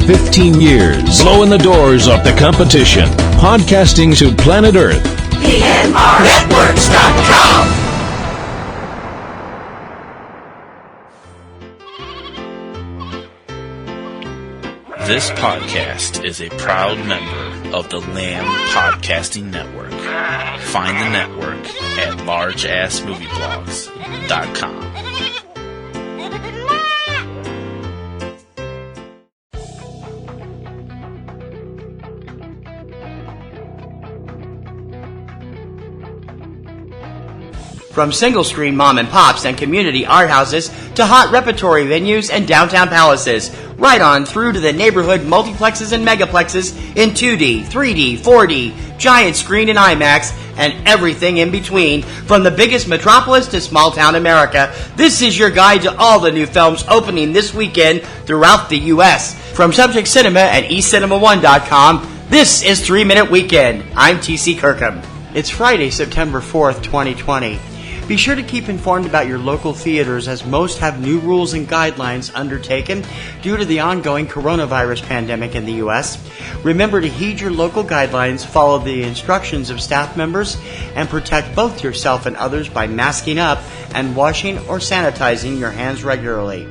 15 years, blowing the doors off the competition. Podcasting to planet Earth. PNRNetworks.com. This podcast is a proud member of the Lamb Podcasting Network. Find the network at largeassmovieblogs.com. From single-screen mom and pops and community art houses to hot repertory venues and downtown palaces, right on through to the neighborhood multiplexes and megaplexes in 2D, 3D, 4D, giant screen and IMAX, and everything in between. From the biggest metropolis to small-town America, this is your guide to all the new films opening this weekend throughout the U.S. From Subject Cinema and eCinemaOne.com, this is 3 Minute Weekend. I'm T.C. Kirkham. It's Friday, September 4th, 2020. Be sure to keep informed about your local theaters, as most have new rules and guidelines undertaken due to the ongoing coronavirus pandemic in the U.S. Remember to heed your local guidelines, follow the instructions of staff members, and protect both yourself and others by masking up and washing or sanitizing your hands regularly.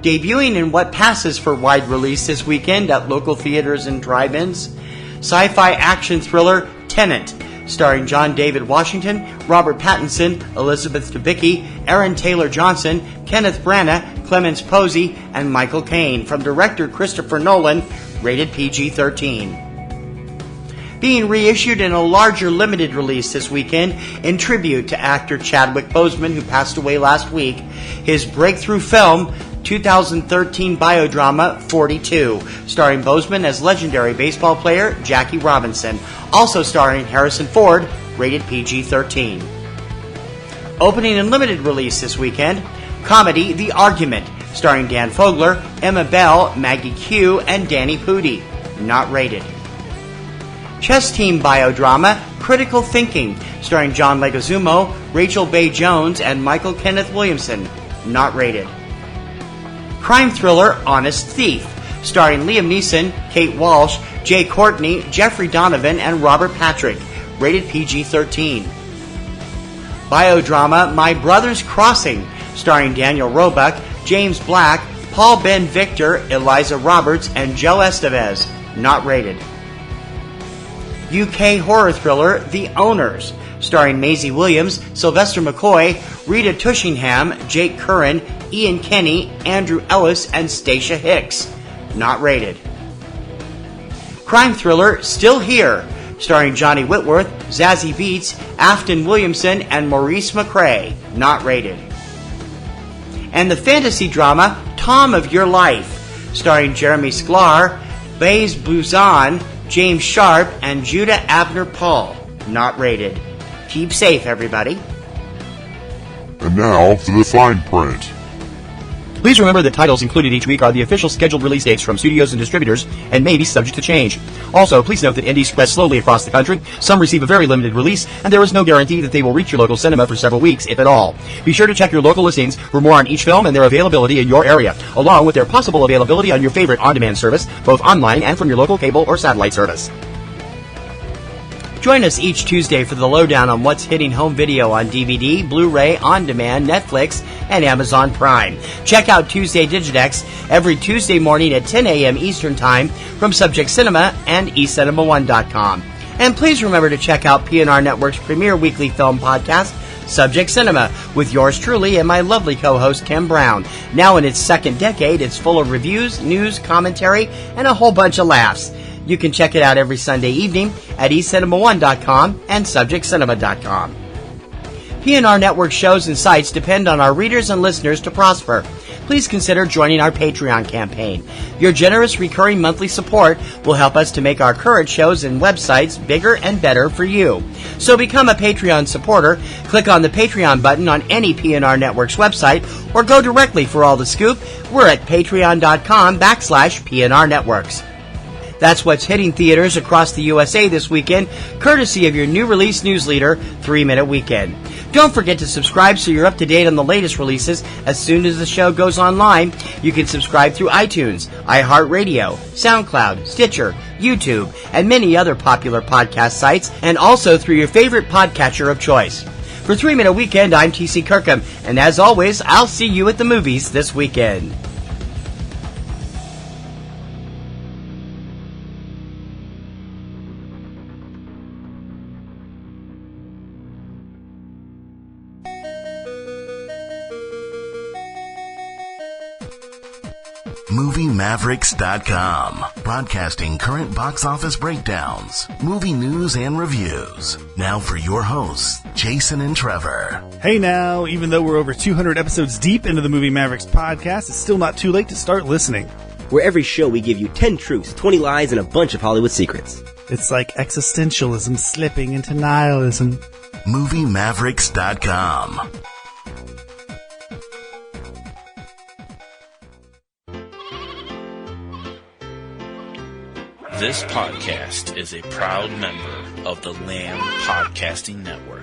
Debuting in what passes for wide release this weekend at local theaters and drive-ins, sci-fi action thriller Tenet, starring John David Washington, Robert Pattinson, Elizabeth Debicki, Aaron Taylor Johnson, Kenneth Branagh, Clemens Posey, and Michael Caine, from director Christopher Nolan, rated PG-13. Being reissued in a larger limited release this weekend in tribute to actor Chadwick Boseman, who passed away last week, his breakthrough film, 2013 biodrama 42, starring Boseman as legendary baseball player Jackie Robinson, also starring Harrison Ford, rated PG-13. Opening in limited release this weekend, comedy The Argument, starring Dan Fogler, Emma Bell, Maggie Q, and Danny Pudi, not rated. Chess Team biodrama Critical Thinking, starring John Leguizamo, Rachel Bay Jones, and Michael Kenneth Williamson, not rated. Crime thriller Honest Thief, starring Liam Neeson, Kate Walsh, Jay Courtney, Jeffrey Donovan, and Robert Patrick, rated PG-13. Biodrama My Brother's Crossing, starring Daniel Roebuck, James Black, Paul Ben Victor, Eliza Roberts, and Joe Estevez, not rated. UK horror thriller The Owners, starring Maisie Williams, Sylvester McCoy, Rita Tushingham, Jake Curran, Ian Kenny, Andrew Ellis, and Stacia Hicks, not rated. Crime thriller Still Here, starring Johnny Whitworth, Zazie Beetz, Afton Williamson, and Maurice McRae, not rated. And the fantasy drama Tom of Your Life, starring Jeremy Sklar, Baze Buzan, James Sharp, and Judah Abner Paul, not rated. Keep safe, everybody. And now for the fine print. Please remember that titles included each week are the official scheduled release dates from studios and distributors and may be subject to change. Also, please note that indies spread slowly across the country. Some receive a very limited release, and there is no guarantee that they will reach your local cinema for several weeks, if at all. Be sure to check your local listings for more on each film and their availability in your area, along with their possible availability on your favorite on-demand service, both online and from your local cable or satellite service. Join us each Tuesday for the lowdown on what's hitting home video on DVD, Blu-ray, on-demand, Netflix, and Amazon Prime. Check out Tuesday Digidex every Tuesday morning at 10 a.m. Eastern Time from Subject Cinema and eCinemaOne.com. And please remember to check out PNR Networks' premier weekly film podcast, Subject Cinema, with yours truly and my lovely co-host Kim Brown. Now in its second decade, it's full of reviews, news, commentary, and a whole bunch of laughs. You can check it out every Sunday evening at eCinemaOne.com and subjectcinema.com. PNR Network shows and sites depend on our readers and listeners to prosper. Please consider joining our Patreon campaign. Your generous recurring monthly support will help us to make our current shows and websites bigger and better for you. So become a Patreon supporter, click on the Patreon button on any PNR Networks website, or go directly for all the scoop. We're at patreon.com/PNR Networks. That's what's hitting theaters across the USA this weekend, courtesy of your new release newsleader, 3 Minute Weekend. Don't forget to subscribe so you're up to date on the latest releases as soon as the show goes online. You can subscribe through iTunes, iHeartRadio, SoundCloud, Stitcher, YouTube, and many other popular podcast sites, and also through your favorite podcatcher of choice. For 3 Minute Weekend, I'm TC Kirkham, and as always, I'll see you at the movies this weekend. MovieMavericks.com, broadcasting current box office breakdowns, movie news, and reviews. Now for your hosts, Jason and Trevor. Hey now, even though we're over 200 episodes deep into the Movie Mavericks podcast, it's still not too late to start listening. Where every show we give you 10 truths, 20 lies, and a bunch of Hollywood secrets. It's like existentialism slipping into nihilism. MovieMavericks.com. This podcast is a proud member of the Lamb Podcasting Network.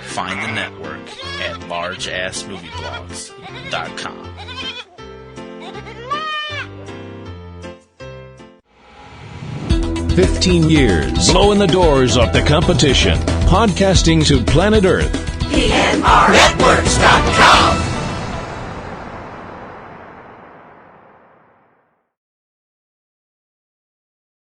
Find the network at largeassmovieblogs.com. "15 years, blowing the doors off the competition, podcasting to planet Earth. PNRNetworks.com.